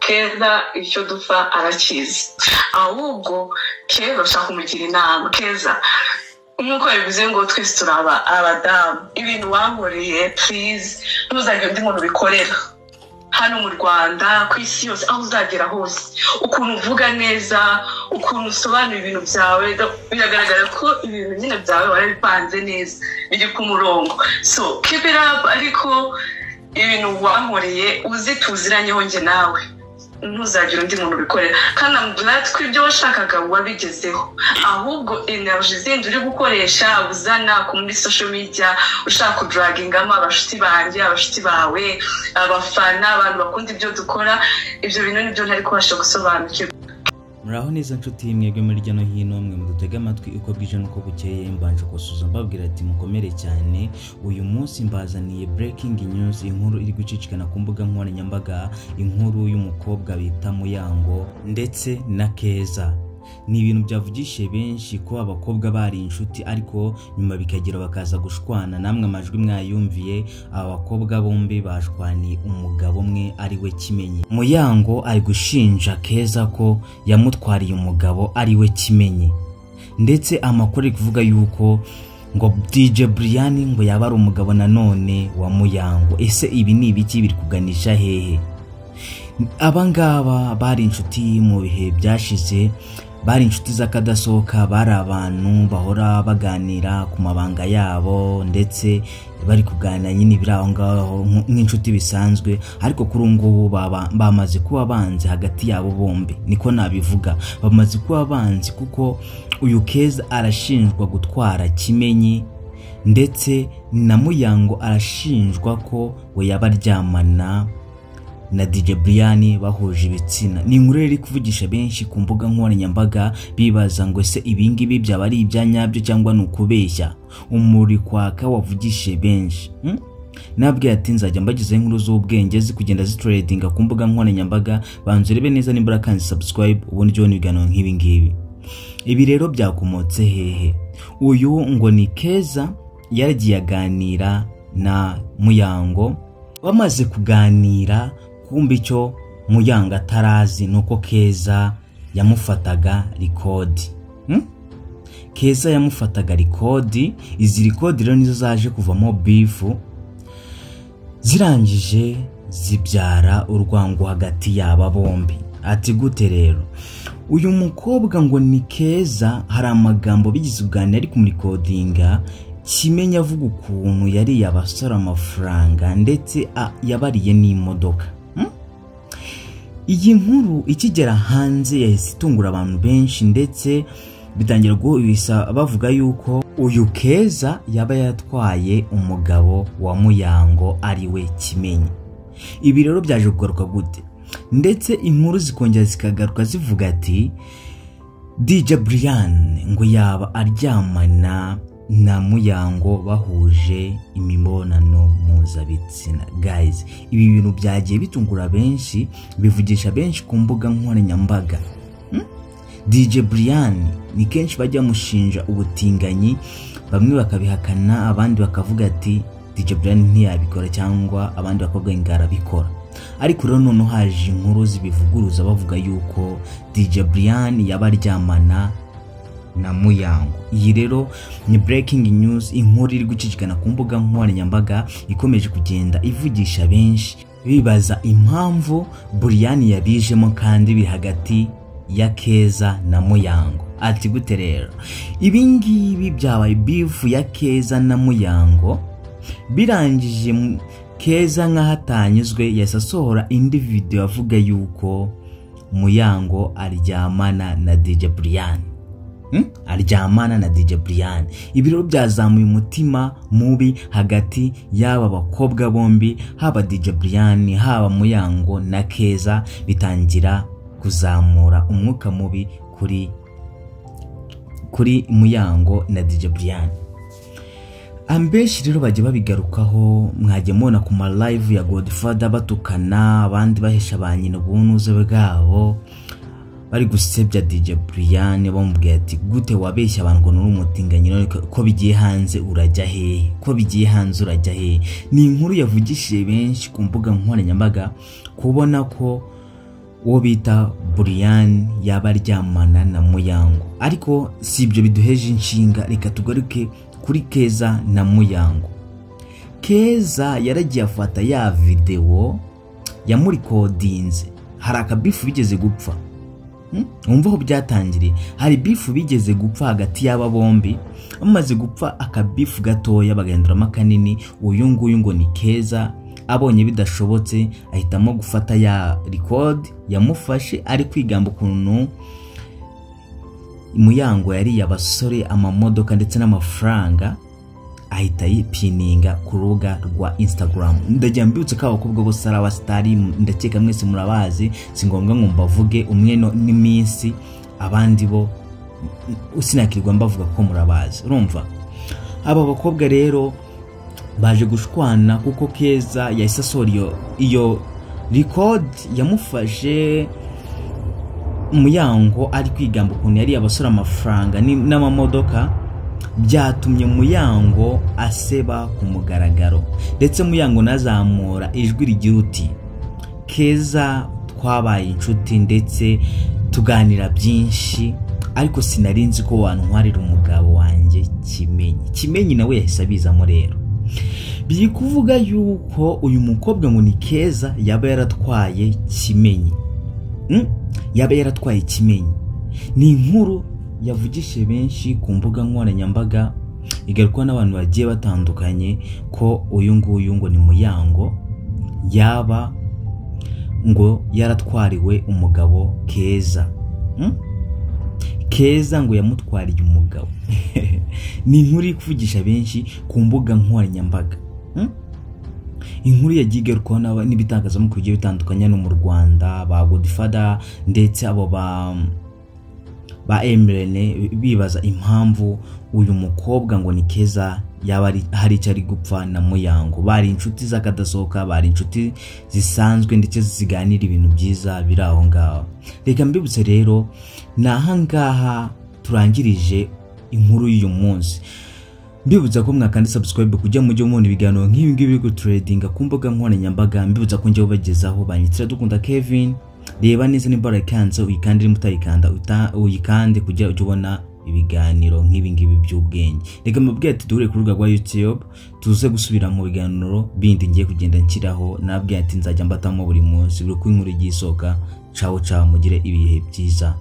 Keza icyo dupfa arakizi, ahubwo Keza ushaka kumugira inama. Keza nk'uko bivuze ngo twese turaba abadamu, ibintu wankoreye please ntuzagire undi muntu bikorera hano mu Rwanda, ku isi yose, aho uzagera hose. Ukuntu uvuga neza, ukuntu usobanura ibintu byawe, biragaragara ko ibintu nyine byawe warabipanze neza biri ku murongo. So keep it up. Ariko ibintu wankoreye uzi tuziranyeho njye nawe, ntuzagire undi muntu bikorera. Kandi I'm glad ko ibyo washakaga wabigezeho, ahubwo energy zindi uri gukoresha uzana ku muri social media ushaka kudragingamo abashuti banjye, abashuti bawe, abafana, abantu bakunda ibyo dukora, ibyo bintu nibyo ntari kubasha gusobanukirwa. Muraho neza nshuti mwebwe muri rya no hino, mwe mudutega amatwi uko bwije nuko bukeye. Mbanje kusuza mbabwira ati mukomere cyane. Uyu munsi mbazaniye breaking news, inkuru iri gucicikana ku mbuga nkoranyambaga, inkuru y'umukobwa bita Muyango ndetse na Keza. Ni ibintu byavugishije benshi ko abakobwa bari inshuti, ariko nyuma bikagira bakaza gushwana. Namwe amajwi mwayumviye, abakobwa bombi bashwaniye umugabo umwe ari we Kimenyi. Muyango ari gushinja Keza ko yamutwariye umugabo ari we Kimenyi, ndetse amakuru ari kuvuga yuko ngo DJ Brian ngo yaba ari umugabo nanone wa Muyango. Ese ibi ni ibiki biri kuganisha hehe? Abangaba bari inshuti mu bihe byashize, bari inshuti z'akadasohoka, bari abantu bahora baganira ku mabanga yabo, ndetse bari kuganira nyine biraho ngaho nk'inshuti bisanzwe. Ariko kuri ngubu bamaze kuba banzi hagati yabo bombi, niko nabivuga. Bamaze kuba banzi kuko uyu Keza arashinjwa gutwara Kimenyi, ndetse na Muyango arashinjwa ko we yabaryamana na DJ Brian bahuje ibitsina. Ni inkuru iri kuvugisha benshi ku mbuga nkoranyambaga, bibaza ngo ese ibingibi byaba ari ibyanyabyo cyangwa nukubeshya. Umuri kwaka wavugishije benshi. Nabwiye ati nzajya mbagize inkuru z'ubwenge zikugenda zitradinga ku mbuga nkoranyambaga, banzurebe neza nimbura kandi subscribe ubundi byo nigano nk'ibi ngibi. Ibi rero byakomotse hehe? Uyu ngo ni Keza yaragiye aganira na Muyango, bamaze kuganira kumbe icyo Muyango atarazi nuko Keza yamufataga record. Keza yamufataga record. Izi record rero nizo zaje kuvamo beef, zirangije zibyara urwango hagati yaba bombi. Ati gute rero? Uyu mukobwa ngo ni Keza, hari amagambo bigize uganira ari kumurikodinga, Kimenyi avuga ukuntu yari yabasora amafaranga ndetse yabariye n'imodoka. Iyi nkuru ikigera hanze yahise itungura abantu benshi, ndetse bitangira guhisa bavuga yuko uyu Keza yaba yatwaye umugabo wa Muyango ari we Kimenyi. Ibi rero byaje kugaruka gute? Ndetse inkuru zikongera zikagaruka zivuga ati DJ Brian ngo yaba aryamana na Muyango bahuje imibonano mpuzabitsina. Guys, ibi bintu byagiye bitungura benshi, bivugisha benshi ku mbuga nkoranyambaga. DJ Brian ni kenshi bajya mushinja ubutinganyi, bamwe bakabihakana, abandi bakavuga ati DJ Brian ntiyabikora, cyangwa abandi bakavuga ngo arabikora. Ariko rero none haje inkuru zibivuguruza bavuga yuko DJ Brian yabaryamana na Muyango. Iyi rero ni breaking news, inkuru iri gucicikana ku mbuga nkoranyambaga, ikomeje kugenda ivugisha benshi bibaza impamvu Brian yabijemo kandi biri hagati ya Keza na Muyango. Ati gute rero? Ibi ngibi byabaye beef ya Keza na Muyango, birangije Keza nkahatanyuzwe yasasohora indi video avuga yuko Muyango aryamana na DJ Brian. Aryamana na DJ Brian. Ibi rero byazamuye umutima mubi hagati y'aba bakobwa bombi, haba DJ Brian, haba Muyango na Keza, bitangira kuzamura umwuka mubi kuri Muyango na DJ Brian. Ambeshi rero bajye babigarukaho, mwajye mubona ku ma live ya Godfather batukana, abandi bahesha banyina ubunuze bwabo, bari gusebya DJ Brian, bamubwiye ati gute wabeshya abantu ngo nuri umutinganyiro, ko bigiye hanze urajya hehe? Ko bigiye hanze urajya hehe? Ni inkuru yavugishije benshi ku mbuga nkoranyambaga, kubona ko uwo bita Brian yaba aryamana na Muyango. Ariko si ibyo biduheje inshinga, reka tugaruke kuri Keza na Muyango. Keza yaragiye afata ya video yamurikodinze. Hari akabifu bigeze gupfa. Umva aho byatangiriye. Hari bifu bigeze gupfa hagati y'aba bombi. Amaze gupfa akabifu gatoya bagenduramo kanini. Uyu nguyu ngo ni Keza, abonye bidashobotse ahitamo gufata ya record yamufashe ari kwigamba ukuntu Muyango yari abasore amamodoka ndetse n'amafaranga, ahita yipininga ku rubuga rwa Instagram. Ndagira mbibutse ko abakobwa bose ari abastari, ndakeka mwese murabazi, si ngombwa ngo mbavuge umwe n'iminsi, abandi bo usinakirwa mbavuga ko murabazi. Urumva aba bakobwa rero baje gushwana kuko Keza yahise asora iyo record yamufashe Muyango ari kwigamba ukuntu yari abasora amafaranga n'amamodoka. Byatumye Muyango aseba ku mugaragaro, ndetse Muyango nazamura ijwi rigira uti Keza twabaye inshuti ndetse tuganira byinshi, ariko sinarinzi ko wantwarira umugabo wanjye Kimenyi nawe yahise abizamo. Rero biri kuvuga yuko uyu mukobwa ngo ni Keza yaba yaratwaye Kimenyi. Yaba yaratwaye Kimenyi. Ni inkuru yavugishe benshi ku mbuga nkoranyambaga, igarukwa n'abantu bagiye batandukanye ko uyu nguyu ngo ni Muyango yaba ngo yaratwariwe umugabo Keza. Keza ngo yamutwariye umugabo. Ni inkuru ikuvugisha benshi ku mbuga nkoranyambaga. Inkuru yagiye igarukwaho n'ibitangazamakuru bigiye bitandukanye no mu Rwanda, ba Godfather ndetse abo ba Emirene, bibaza impamvu uyu mukobwa ngo ni Keza yaba hari icyo ari gupfa na Muyango. Bari inshuti z'akadasohoka, bari inshuti zisanzwe ndetse ziganira ibintu byiza biri aho ngaho. Reka mbibutse rero nahangaha turangirije inkuru y'uyu munsi. Mbibutsa ko mwakandi subscribe kujya mujye mubona ibiganiro nk'ibi ngibi byo trading ku mbuga nkoranyambaga. Mbibutsa ko njye ubagezaho banyitira dukunda Kevin. Reba neza niba urakanze uyikande mutayikanda uyikande kujya ubona ibiganiro nk'ibi ngibi by'ubwenge. Reka mbabwire ati duhure ku rubuga rwa YouTube tuze gusubira mu biganiro bindi ngiye kugenda nshyiraho. Nababwire ati nzajya mbatamo buri munsi buri ku inkuru igisoka. Ciao mugire ibihe byiza.